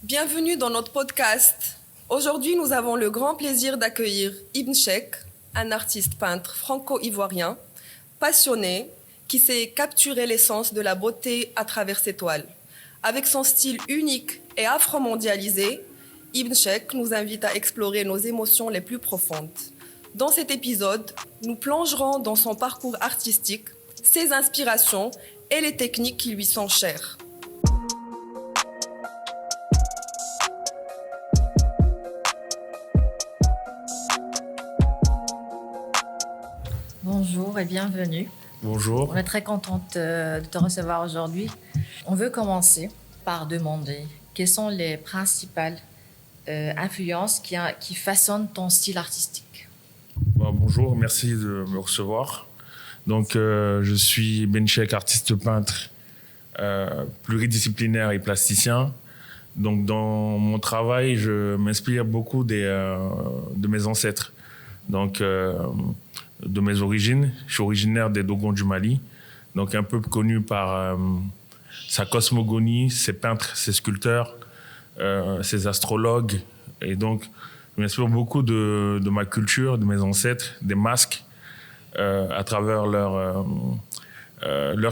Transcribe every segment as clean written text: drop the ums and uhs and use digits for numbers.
Bienvenue dans notre podcast. Aujourd'hui, nous avons le grand plaisir d'accueillir Ibn Cheikh, un artiste peintre franco-ivoirien, passionné, qui sait capturer l'essence de la beauté à travers ses toiles. Avec son style unique et afro-mondialisé, Ibn Cheikh nous invite à explorer nos émotions les plus profondes. Dans cet épisode, nous plongerons dans son parcours artistique, ses inspirations et les techniques qui lui sont chères. Bonjour et bienvenue. Bonjour. On est très contente de te recevoir aujourd'hui. On veut commencer par demander quelles sont les principales influences qui façonnent ton style artistique. Bonjour, merci de me recevoir. Donc, je suis Ibn Cheikh, artiste peintre pluridisciplinaire et plasticien. Donc, dans mon travail, je m'inspire beaucoup de mes ancêtres. Donc, de mes origines. Je suis originaire des Dogons du Mali, donc un peuple connu par sa cosmogonie, ses peintres, ses sculpteurs, ses astrologues. Et donc, je m'inspire beaucoup de ma culture, de mes ancêtres, des masques, à travers leur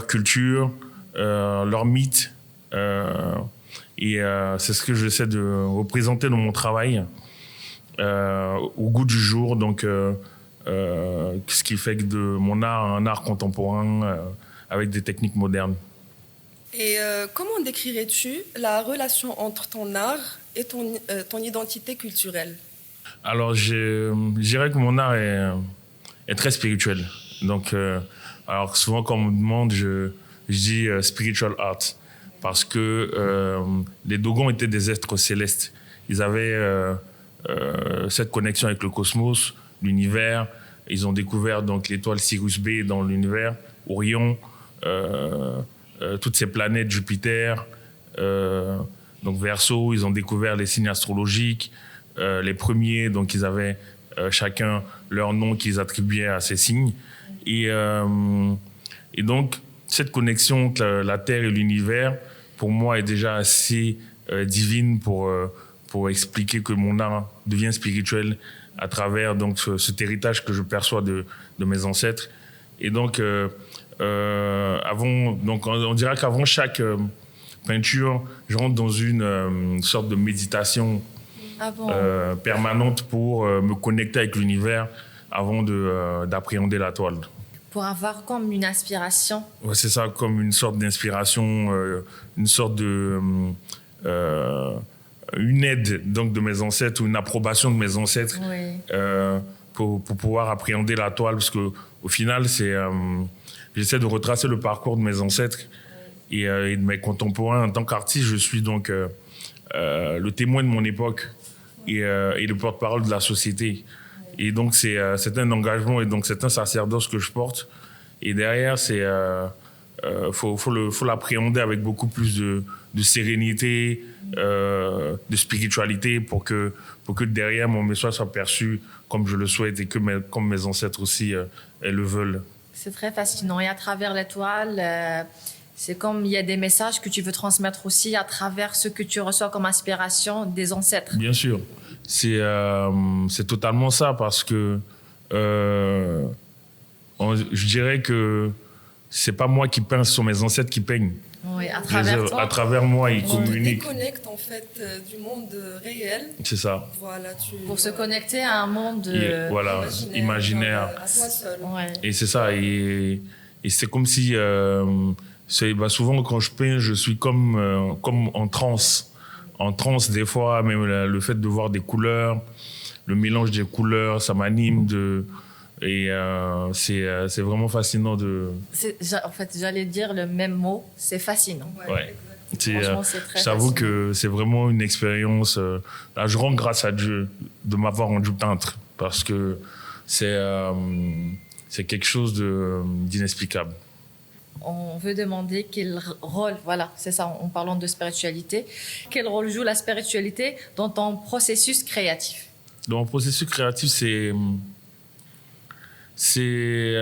culture, leurs mythes. Et c'est ce que j'essaie de représenter dans mon travail au goût du jour. Donc, ce qui fait que de mon art un art contemporain avec des techniques modernes. Et comment décrirais-tu la relation entre ton art et ton identité culturelle? Alors, je dirais que mon art est très spirituel. Donc, alors souvent quand on me demande, je dis spiritual art parce que les Dogons étaient des êtres célestes. Ils avaient cette connexion avec le cosmos, l'univers. Ils ont découvert donc l'étoile Sirius B dans l'univers, Orion, toutes ces planètes, Jupiter, donc Verseau. Ils ont découvert les signes astrologiques, les premiers, donc ils avaient chacun leur nom qu'ils attribuaient à ces signes. Et donc cette connexion entre la Terre et l'univers, pour moi, est déjà assez divine pour expliquer que mon art devient spirituel à travers donc cet héritage que je perçois de mes ancêtres. Et donc, on dirait qu'avant chaque peinture, je rentre dans une sorte de méditation permanente pour me connecter avec l'univers avant d'appréhender la toile. Pour avoir comme une inspiration. Ouais, c'est ça, comme une sorte d'inspiration, une sorte de... une aide donc de mes ancêtres ou une approbation de mes ancêtres, oui. Pour pouvoir appréhender la toile, parce que au final j'essaie de retracer le parcours de mes ancêtres et de mes contemporains. En tant qu'artiste, je suis donc le témoin de mon époque et le porte-parole de la société. Et donc c'est un engagement et donc c'est un sacerdoce que je porte. Et derrière faut l'appréhender avec beaucoup plus de sérénité, de spiritualité pour que derrière mon message soit perçu comme je le souhaite et comme mes ancêtres aussi le veulent. C'est très fascinant. Et à travers l'étoile, c'est comme il y a des messages que tu veux transmettre aussi à travers ce que tu reçois comme inspiration des ancêtres. Bien sûr. C'est totalement ça parce que je dirais que c'est pas moi qui peins, ce sont mes ancêtres qui peignent. Oui, à travers toi. À travers moi, ils communiquent. Tu te déconnectes en fait du monde réel. C'est ça. Voilà, pour se connecter à un monde imaginaire. À toi seul. Ouais. Et c'est ça. Et c'est comme si souvent quand je peins, je suis comme en transe. En transe, des fois, même le fait de voir des couleurs, le mélange des couleurs, ça m'anime et c'est vraiment fascinant En fait, j'allais dire le même mot, c'est fascinant. Ouais. Franchement, c'est très j'avoue fascinant. que c'est vraiment une expérience. Là, je rends grâce à Dieu de m'avoir rendu peintre parce que c'est quelque chose d'inexplicable. On veut demander quel rôle, voilà, c'est ça, en parlant de spiritualité, quel rôle joue la spiritualité dans ton processus créatif? Dans mon processus créatif, c'est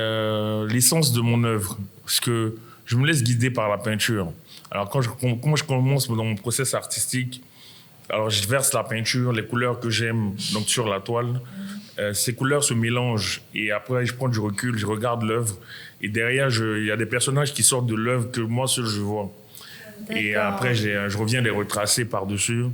l'essence de mon œuvre. Parce que je me laisse guider par la peinture. Alors, quand je commence dans mon processus artistique, alors je verse la peinture, les couleurs que j'aime donc sur la toile. Ces couleurs se mélangent et après je prends du recul, je regarde l'œuvre et derrière il y a des personnages qui sortent de l'œuvre que moi seul je vois. Et après je reviens les retracer par-dessus.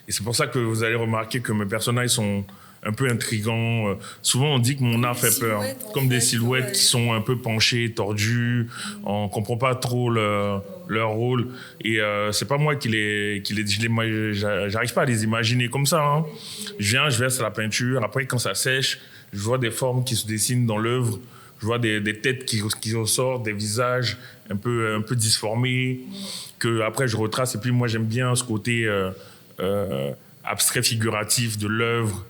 Et c'est pour ça que vous allez remarquer que mes personnages sont un peu intrigants. Souvent, on dit que mon art fait peur. Comme des silhouettes qui sont un peu penchées, tordues. On ne comprend pas trop leur rôle. Et c'est pas moi j'arrive pas à les imaginer comme ça. Hein. Je verse la peinture. Après, quand ça sèche, je vois des formes qui se dessinent dans l'œuvre. Je vois des têtes qui ressortent, des visages un peu disformés. Que après, je retrace. Et puis, moi, j'aime bien ce côté abstrait figuratif de l'œuvre.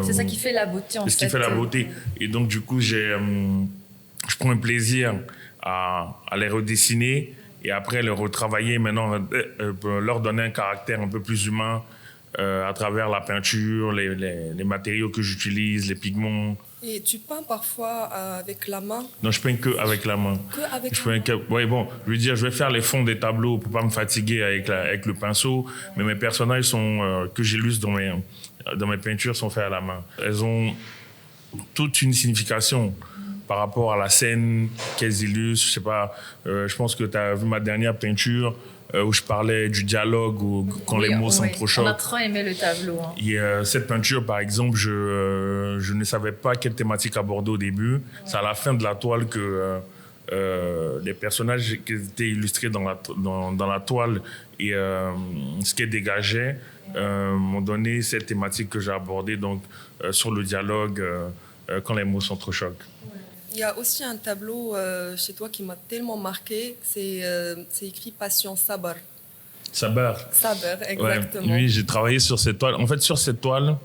C'est ça qui fait la beauté, en fait. C'est ce qui fait la beauté. Et donc, du coup, je prends un plaisir à les redessiner et après les retravailler, maintenant, leur donner un caractère un peu plus humain à travers la peinture, les matériaux que j'utilise, les pigments. Et tu peins parfois avec la main? Non, je peins que avec la main. Que avec la main? Oui, bon, je veux dire, je vais faire les fonds des tableaux pour pas me fatiguer avec le pinceau, mais mes personnages que j'illustre dans mes peintures sont faits à la main. Elles ont toute une signification par rapport à la scène qu'elles illustrent. Je sais pas, je pense que tu as vu ma dernière peinture où je parlais du dialogue ou quand les mots s'entrechoquent. On a trop aimé le tableau. Hein. Et cette peinture, par exemple, je ne savais pas quelle thématique aborder au début. Ouais. C'est à la fin de la toile que les personnages qui étaient illustrés dans la toile et ce qu'elles dégageaient m'ont donné cette thématique que j'ai abordée donc, sur le dialogue quand les mots s'entrechoquent. Il y a aussi un tableau chez toi qui m'a tellement marqué, c'est écrit Passion Sabar. Sabar. Sabar, exactement. Ouais, oui, j'ai travaillé sur cette toile. En fait, sur cette toile,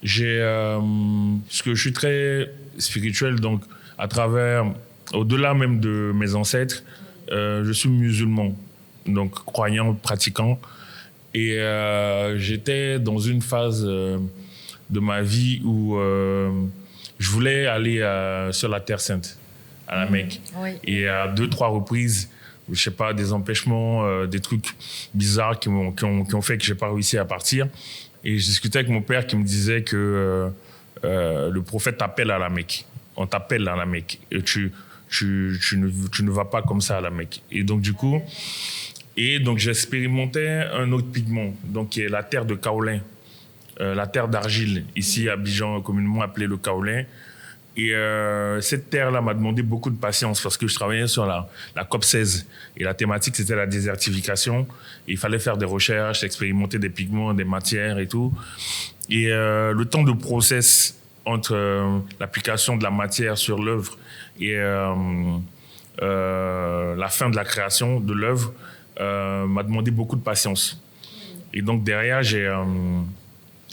parce que je suis très spirituel, donc à travers, au-delà même de mes ancêtres, je suis musulman, donc croyant, pratiquant. Et j'étais dans une phase de ma vie où je voulais aller sur la Terre Sainte, à la Mecque. Oui. Et à 2-3 reprises, je sais pas, des empêchements, des trucs bizarres qui ont fait que j'ai pas réussi à partir. Et je discutais avec mon père qui me disait que le prophète t'appelle à la Mecque. On t'appelle à la Mecque. Et tu ne vas pas comme ça à la Mecque. Et donc, du coup, j'expérimentais un autre pigment, donc qui est la terre de kaolin. La terre d'argile, ici à Abidjan, communément appelée le kaolin. Et cette terre-là m'a demandé beaucoup de patience parce que je travaillais sur la COP16. Et la thématique, c'était la désertification. Et il fallait faire des recherches, expérimenter des pigments, des matières et tout. Et le temps de process entre l'application de la matière sur l'œuvre et la fin de la création de l'œuvre m'a demandé beaucoup de patience. Et donc derrière,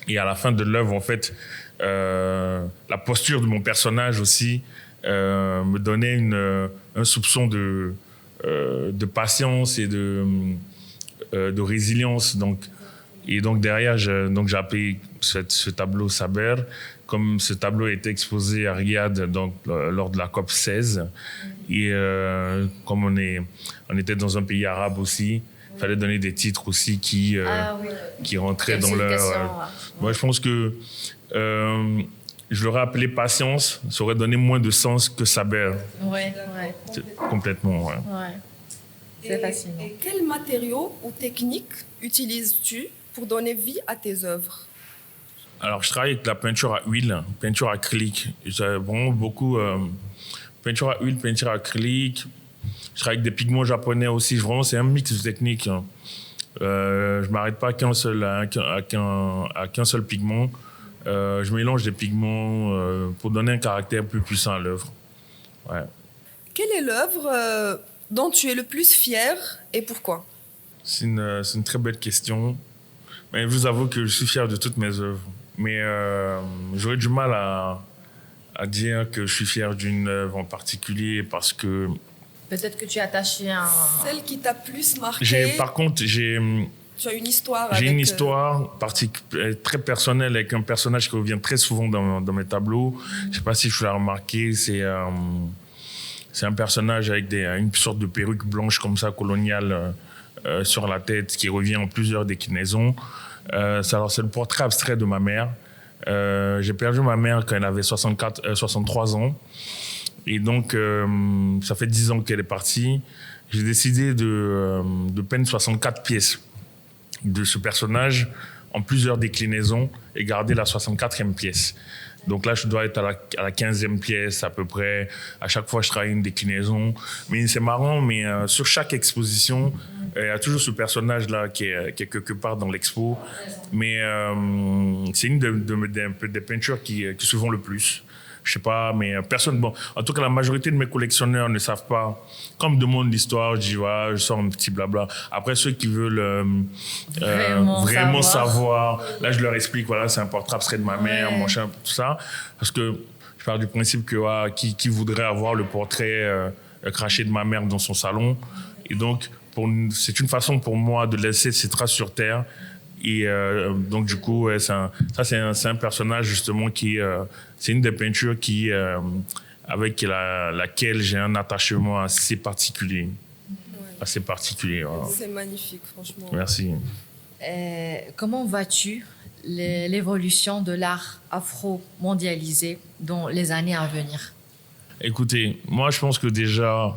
et à la fin de l'œuvre, en fait, la posture de mon personnage aussi me donnait un soupçon de patience et de résilience. Et donc derrière, j'ai appelé ce tableau Saber. Comme ce tableau était exposé à Riyad donc, lors de la COP 16. Et comme on était dans un pays arabe aussi, il fallait donner des titres aussi qui rentraient dans leur... Moi, je pense que je l'aurais appelé Patience, ça aurait donné moins de sens que Saber. Ouais. Complètement, ouais. C'est fascinant. Et quels matériaux ou techniques utilises-tu pour donner vie à tes œuvres? Alors, je travaille avec la peinture à huile, peinture acrylique. J'ai vraiment beaucoup... peinture à huile, peinture acrylique. Je travaille avec des pigments japonais aussi. Vraiment, c'est un mix de techniques. Je ne m'arrête pas à qu'un seul pigment. Je mélange des pigments pour donner un caractère plus puissant à l'œuvre. Ouais. Quelle est l'œuvre dont tu es le plus fier et pourquoi? C'est une très belle question. Mais je vous avoue que je suis fier de toutes mes œuvres. Mais j'aurais du mal à dire que je suis fier d'une œuvre en particulier parce que... Peut-être que tu es attaché à... Celle qui t'a plus marqué. Par contre, j'ai une histoire une histoire très personnelle avec un personnage qui revient très souvent dans mes tableaux. Je ne sais pas si tu l'as remarqué, c'est un personnage avec une sorte de perruque blanche comme ça, coloniale, sur la tête qui revient en plusieurs déclinaisons. C'est le portrait abstrait de ma mère. J'ai perdu ma mère quand elle avait 63 ans. Et donc, ça fait 10 ans qu'elle est partie. J'ai décidé de peindre 64 pièces de ce personnage en plusieurs déclinaisons et garder la 64e pièce. Donc là, je dois être à la 15e pièce à peu près. À chaque fois, je travaille une déclinaison. Mais c'est marrant, mais sur chaque exposition, il y a toujours ce personnage-là qui est quelque part dans l'expo. Mais c'est une des peintures qui se vend le plus. Je sais pas, mais personne. Bon, en tout cas, la majorité de mes collectionneurs ne savent pas. Quand on me demande l'histoire, je dis, je sors un petit blabla. Après, ceux qui veulent vraiment savoir, là, je leur explique, voilà, c'est un portrait abstrait de ma mère, mon chien, tout ça. Parce que je pars du principe que qui voudrait avoir le portrait craché de ma mère dans son salon. Et donc, c'est une façon pour moi de laisser ces traces sur Terre. Et donc, du coup, c'est un personnage, justement, c'est une des peintures avec laquelle j'ai un attachement assez particulier. Assez particulier. Voilà. C'est magnifique, franchement. Merci. Comment vois-tu l'évolution de l'art afro-mondialisé dans les années à venir? Écoutez, moi, je pense que déjà,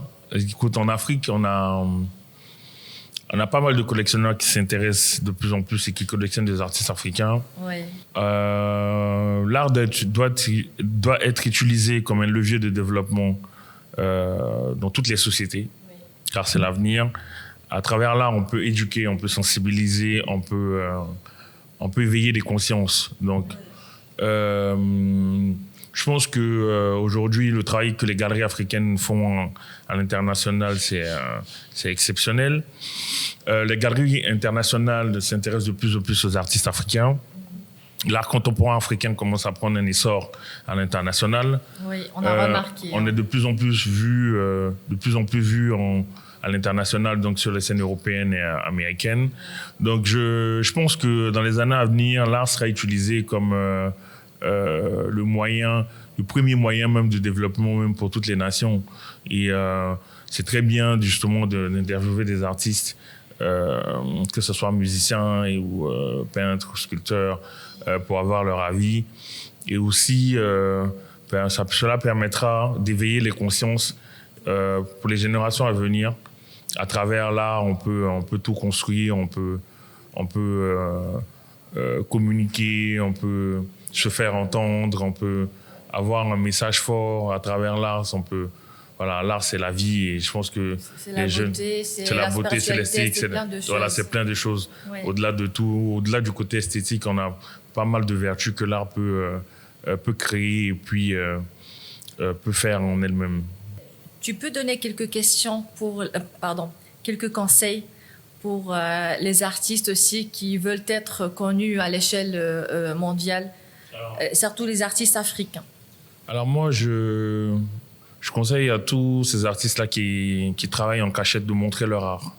en Afrique, on a pas mal de collectionneurs qui s'intéressent de plus en plus et qui collectionnent des artistes africains. Oui. L'art doit être utilisé comme un levier de développement dans toutes les sociétés, car c'est l'avenir. À travers l'art, on peut éduquer, on peut sensibiliser, on peut éveiller les consciences. Donc, je pense qu'aujourd'hui, le travail que les galeries africaines font à l'international, c'est exceptionnel. Les galeries internationales s'intéressent de plus en plus aux artistes africains. L'art contemporain africain commence à prendre un essor à l'international. Oui, on a remarqué. On est de plus en plus vu à l'international, donc sur les scènes européennes et américaines. Donc, je pense que dans les années à venir, l'art sera utilisé comme le premier moyen même de développement même pour toutes les nations. Et c'est très bien justement d'interviewer des artistes, que ce soit musiciens ou peintres, sculpteurs, pour avoir leur avis. Et aussi, cela permettra d'éveiller les consciences pour les générations à venir. À travers l'art, on peut tout construire, on peut communiquer, on peut se faire entendre, on peut avoir un message fort à travers l'art. L'art, c'est la vie, et je pense que les jeunes, c'est la beauté, c'est l'esthétique, c'est plein de choses. Oui. Au-delà de tout, au-delà du côté esthétique, on a pas mal de vertus que l'art peut créer et puis peut faire en elle-même. Tu peux donner quelques quelques conseils pour les artistes aussi qui veulent être connus à l'échelle mondiale, surtout les artistes africains? Alors moi, je conseille à tous ces artistes-là qui travaillent en cachette de montrer leur art.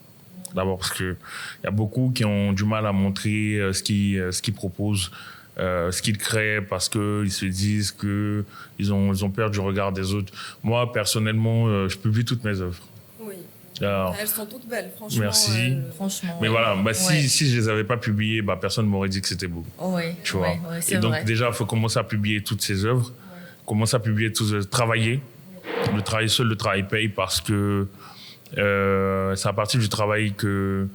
D'abord parce qu'il y a beaucoup qui ont du mal à montrer ce qu'ils proposent, ce qu'ils créent, parce qu'ils se disent qu'ils ont peur du regard des autres. Moi, personnellement, je publie toutes mes œuvres. Oui. Alors, elles sont toutes belles, franchement. Merci. Franchement, mais voilà, si je les avais pas publiées, personne ne m'aurait dit que c'était beau. Oui, tu vois. Et donc, déjà, il faut commencer à publier toutes ces œuvres, commencer à publier travailler. Le travail paye, parce que c'est à partir du travail que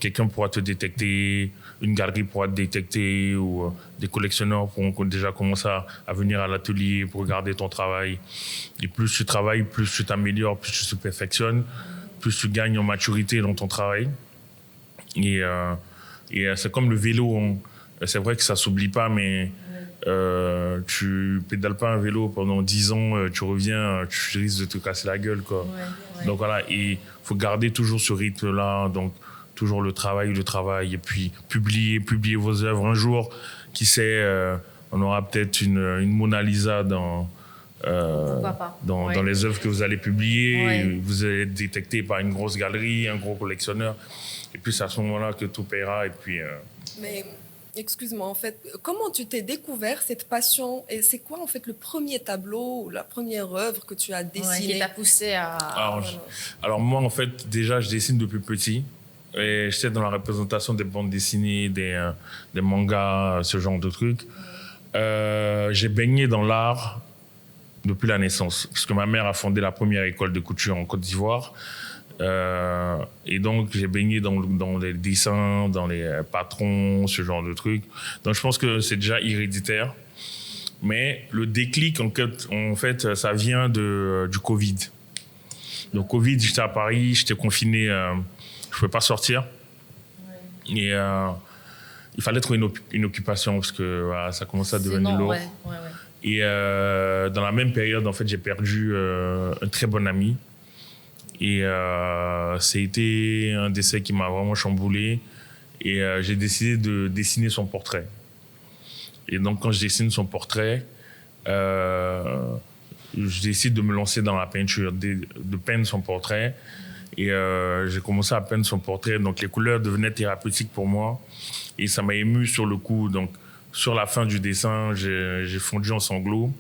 quelqu'un pourra te détecter, une galerie pourra te détecter, ou des collectionneurs pourront déjà commencer à venir à l'atelier pour regarder ton travail. Et plus tu travailles, plus tu t'améliores, plus tu te perfectionnes, plus tu gagnes en maturité dans ton travail. Et c'est comme le vélo. C'est vrai que ça ne s'oublie pas, mais tu pédales pas un vélo pendant 10 ans, tu reviens, tu risques de te casser la gueule, quoi. Ouais. Donc voilà, il faut garder toujours ce rythme-là, donc toujours le travail, et puis publier vos œuvres. Un jour, qui sait, on aura peut-être une Mona Lisa dans les œuvres que vous allez publier. Ouais. Vous allez être détecté par une grosse galerie, un gros collectionneur, et puis c'est à ce moment-là que tout paiera. Et puis mais Excuse-moi, en fait, comment tu t'es découvert cette passion et c'est quoi en fait le premier tableau ou la première œuvre que tu as Ouais, dessinée? qui t'a poussé à... Alors, Voilà. alors moi, en fait, déjà, je dessine depuis petit. Et j'étais dans la représentation des bandes dessinées, des mangas, ce genre de trucs. J'ai baigné dans l'art depuis la naissance, parce que ma mère a fondé la première école de couture en Côte d'Ivoire. Et donc, j'ai baigné dans les dessins, dans les patrons, ce genre de trucs. Donc, je pense que c'est déjà héréditaire. Mais le déclic, en fait ça vient du Covid. Donc, Covid, j'étais à Paris, j'étais confiné, je ne pouvais pas sortir. Et il fallait trouver une occupation parce que voilà, ça commençait à devenir lourd. Ouais. Et dans la même période, en fait, j'ai perdu un très bon ami. Et c'était un décès qui m'a vraiment chamboulé. Et j'ai décidé de dessiner son portrait. Et donc, quand je dessine son portrait, je décide de me lancer dans la peinture, de peindre son portrait. Et j'ai commencé à peindre son portrait. Donc, les couleurs devenaient thérapeutiques pour moi. Et ça m'a ému sur le coup. Donc, sur la fin du dessin, j'ai fondu en sanglots.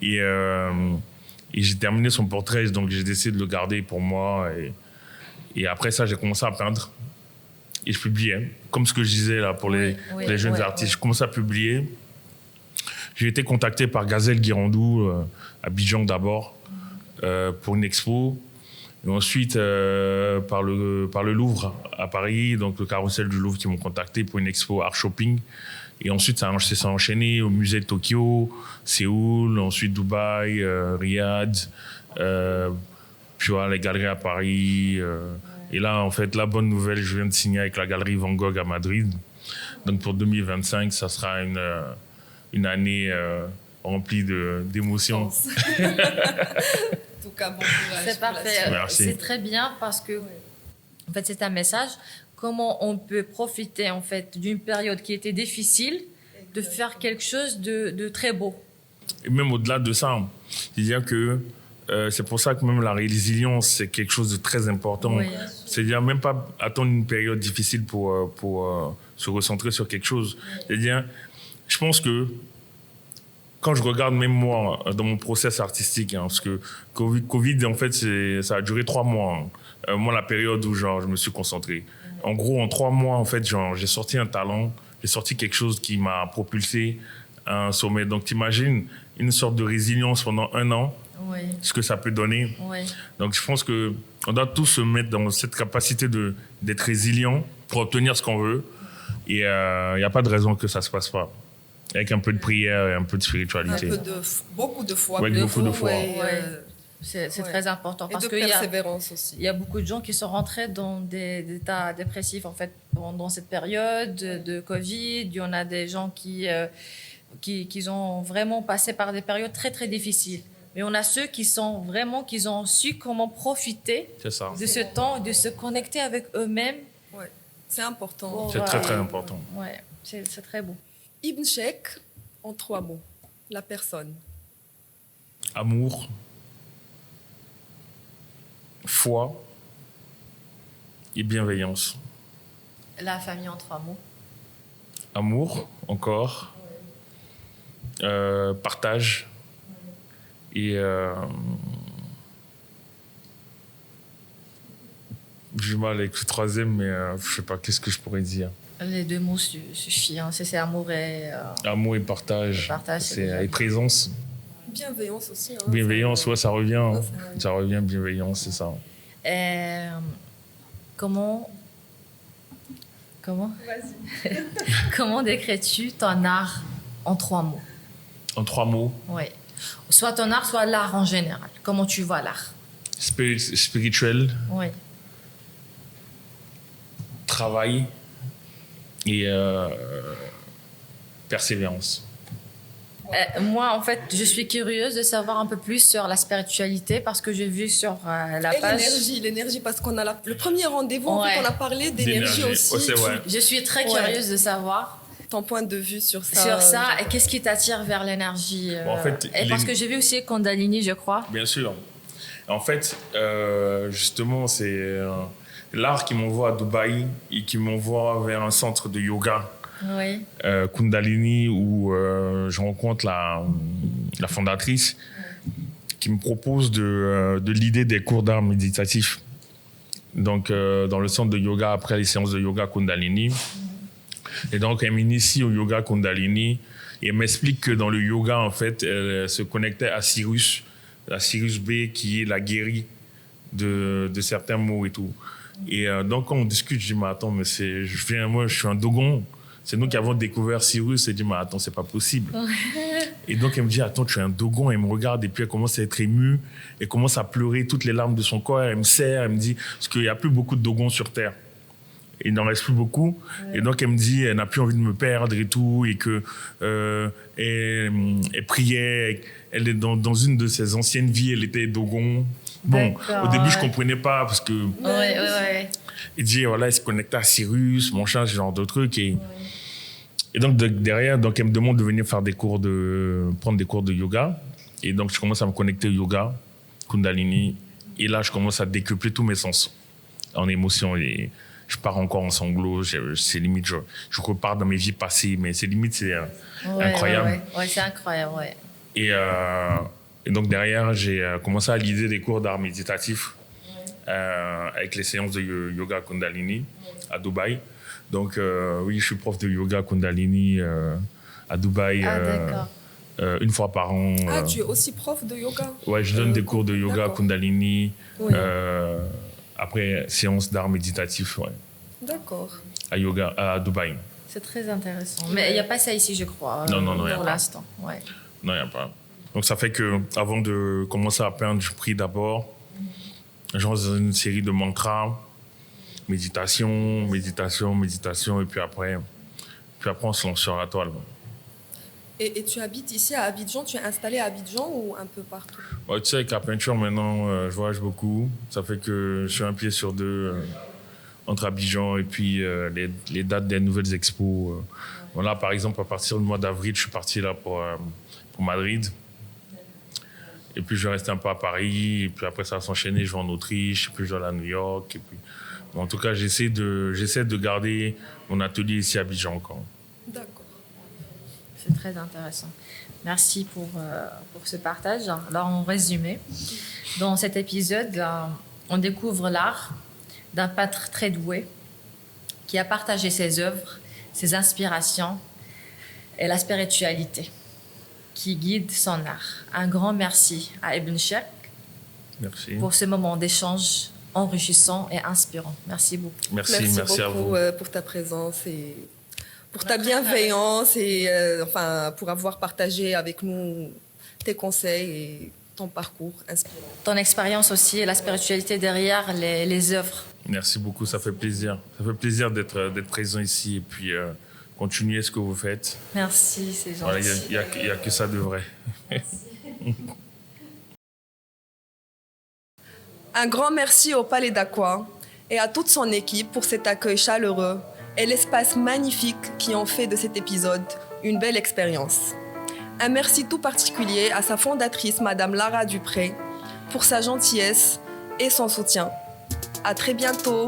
Et j'ai terminé son portrait. Donc, j'ai décidé de le garder pour moi. Et après ça, j'ai commencé à peindre. Et je publiais. Comme ce que je disais là pour les jeunes artistes. Je commençais à publier. J'ai été contacté par Gazelle Guirandou, à Abidjan d'abord, pour une expo. Et ensuite, par le Louvre à Paris, donc le carrousel du Louvre qui m'ont contacté pour une expo Art Shopping. Et ensuite, ça s'est enchaîné au musée de Tokyo, Séoul, ensuite Dubaï, Riyad, puis voilà, les galeries à Paris. Et là, en fait, la bonne nouvelle, je viens de signer avec la galerie Van Gogh à Madrid. Donc pour 2025, ça sera une année remplie d'émotions. En tout cas, bon courage. C'est parfait. Merci. C'est très bien parce que, en fait, c'est un message. Comment on peut profiter, en fait, d'une période qui était difficile, de faire quelque chose de très beau. Et même au-delà de ça, c'est-à-dire que c'est pour ça que même la résilience, c'est quelque chose de très important. Oui. C'est-à-dire même pas attendre une période difficile pour se recentrer sur quelque chose. C'est-à-dire, je pense que quand je regarde même moi dans mon process artistique, parce que Covid, en fait, ça a duré 3 mois. Moi, la période où genre, je me suis concentré. En gros, en 3 mois, en fait, genre, j'ai sorti un talent, j'ai sorti quelque chose qui m'a propulsé à un sommet. Donc, t'imagines une sorte de résilience pendant 1 an, ce que ça peut donner. Oui. Donc, je pense qu'on doit tous se mettre dans cette capacité d'être résilient pour obtenir ce qu'on veut. Et il n'y a pas de raison que ça ne se passe pas. Avec un peu de prière et un peu de spiritualité. Beaucoup de foi. Ouais, beaucoup de foi. C'est très important. Et Parce de qu'il persévérance aussi. il y a beaucoup de gens qui sont rentrés dans des états dépressifs, en fait, pendant cette période de Covid. Il y en a des gens qui ont vraiment passé par des périodes très, très difficiles. Mais on a ceux qui ont su comment profiter de ce temps, de se connecter avec eux-mêmes. Ouais. C'est important. C'est très, très important. Ouais, c'est très beau. Ibn Sheikh, en 3 mots, la personne. Amour, foi et bienveillance. La famille en 3 mots. Amour, encore. Partage. Et j'ai du mal avec le 3e, mais je sais pas, qu'est-ce que je pourrais dire. Les 2 mots suffisent. Hein. C'est amour et... Amour et partage. Et présence. Bienveillance aussi. Hein, Bienveillance, ouais, ça revient. Hein. Ça revient, bienveillance, c'est ça. Comment Vas-y. Comment décris-tu ton art en 3 mots? En 3 mots. Oui. Soit ton art, soit l'art en général. Comment tu vois l'art? Spirituel. Oui. Travail et persévérance. Moi, en fait, je suis curieuse de savoir un peu plus sur la spiritualité parce que j'ai vu sur la Et page... l'énergie, parce qu'on a le premier rendez-vous, en fait, on a parlé d'énergie aussi. Ouais, c'est vrai. Je suis très curieuse de savoir ton point de vue sur ça. Et qu'est-ce qui t'attire vers l'énergie Bon, en fait, et parce que j'ai vu aussi Kundalini, je crois. Bien sûr. En fait, justement, c'est l'art qui m'envoie à Dubaï et qui m'envoie vers un centre de yoga Oui. Kundalini, où je rencontre la fondatrice qui me propose de l'idée des cours d'art méditatifs. Donc, dans le centre de yoga, après les séances de yoga Kundalini. Et donc, elle m'initie au yoga Kundalini et elle m'explique que dans le yoga, en fait, elle se connectait à Sirius, la Sirius B, qui est la guérie de certains maux et tout. Et donc, quand on discute, je dis, mais attends, mais moi, je suis un Dogon. C'est nous qui avons découvert Cyrus. Et je dis, mais attends, c'est pas possible. Et donc, elle me dit, attends, tu es un Dogon. Elle me regarde et puis elle commence à être émue. Elle commence à pleurer toutes les larmes de son corps. Elle me serre, elle me dit, parce qu'il n'y a plus beaucoup de Dogons sur Terre. Il n'en reste plus beaucoup. Ouais. Et donc, elle me dit, elle n'a plus envie de me perdre et tout. Et que elle priait. Elle est dans une de ses anciennes vies, elle était Dogon. Bon, au début, je ne comprenais pas parce que... Ouais. Il dit, voilà, il se connectait à Cyrus, mon chat, ce genre de trucs. Et donc, derrière, donc, elle me demande de venir prendre des cours de yoga. Et donc, je commence à me connecter au yoga, Kundalini. Et là, je commence à décupler tous mes sens en émotion. Et je pars encore en sanglots. C'est limite, je repars dans mes vies passées. Mais c'est limite, c'est incroyable. Ouais, c'est incroyable, ouais. Et donc, derrière, j'ai commencé à liser des cours d'art méditatif avec les séances de yoga Kundalini à Dubaï. Donc, oui, je suis prof de yoga Kundalini à Dubaï une fois par an. Ah, tu es aussi prof de yoga? Ouais, je donne des cours de yoga Kundalini après séance d'art méditatif. Ouais. D'accord. À Dubaï. C'est très intéressant. Mais il n'y a pas ça ici, je crois. Non, pour l'instant. Ouais. Non, il n'y a pas. Donc, ça fait qu'avant de commencer à peindre, je prie d'abord. Genre une série de mantras, méditation, et puis après on se lance sur la toile. Et tu habites ici à Abidjan? Tu es installé à Abidjan ou un peu partout? Ouais, tu sais, avec la peinture maintenant, je voyage beaucoup. Ça fait que je suis un pied sur deux entre Abidjan et puis les dates des nouvelles expos. Voilà, par exemple, à partir du mois d'avril, je suis parti là pour Madrid. Et puis, je reste un peu à Paris. Et puis, après, ça va s'enchaîner. Je vais en Autriche. Et puis, je vais aller à New York. Et puis... Bon, en tout cas, j'essaie de garder mon atelier ici à Abidjan encore. D'accord. C'est très intéressant. Merci pour ce partage. Alors, en résumé, dans cet épisode, on découvre l'art d'un peintre très doué qui a partagé ses œuvres, ses inspirations et la spiritualité qui guide son art. Un grand merci à Ibn Sheikh pour ce moment d'échange enrichissant et inspirant. Merci beaucoup. Merci beaucoup à vous pour ta présence et pour ta bienveillance et pour avoir partagé avec nous tes conseils et ton parcours inspirant. Ton expérience aussi et la spiritualité derrière les œuvres. Merci beaucoup, ça fait plaisir. Ça fait plaisir d'être présent ici et puis continuez ce que vous faites. Merci, c'est gentil. Voilà, il n'y a que ça de vrai. Un grand merci au Palais d'Aqua et à toute son équipe pour cet accueil chaleureux et l'espace magnifique qui ont fait de cet épisode une belle expérience. Un merci tout particulier à sa fondatrice, Madame Lara Dupré, pour sa gentillesse et son soutien. À très bientôt.